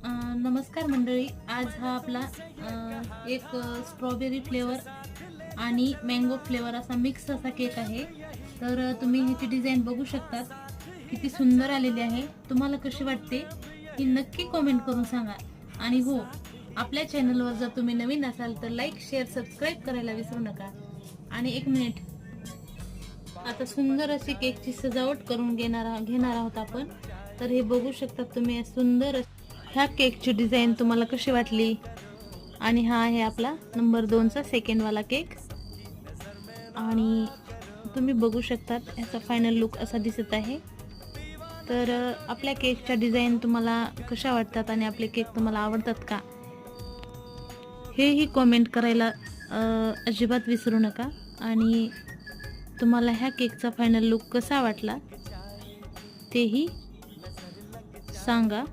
नमस्कार मंडळी. आज हा आपला एक स्ट्रॉबेरी फ्लेवर आणि मँगो फ्लेवर असा मिक्स असा केक आहे. तर तुम्ही ह्याची डिझाईन बघू शकतात, किती सुंदर आलेली आहे. तुम्हाला कशी वाटते ही नक्की कमेंट करून सांगा. आणि हो, आपल्या चॅनलवर जर तुम्ही नवीन असाल तर लाईक, शेअर, सबस्क्राईब करायला विसरू नका. आणि एक मिनिट, आता सुंदर अशी केकची सजावट करून घेणार आहोत आपण. तर हे बघू शकता तुम्ही, सुंदर ह्या केकची डिझाईन तुम्हाला कशी वाटली. आणि हा आहे आपला नंबर 2चा सेकंडवाला केक. आणि तुम्ही बघू शकतात याचा फायनल लुक असा दिसत आहे. तर आपल्या केकच्या डिझाईन तुम्हाला कशा वाटतात आणि आपले केक तुम्हाला आवडतात का, हेही कमेंट करायला अजिबात विसरू नका. आणि तुम्हाला ह्या केकचा फायनल लुक कसा वाटला तेही सांगा.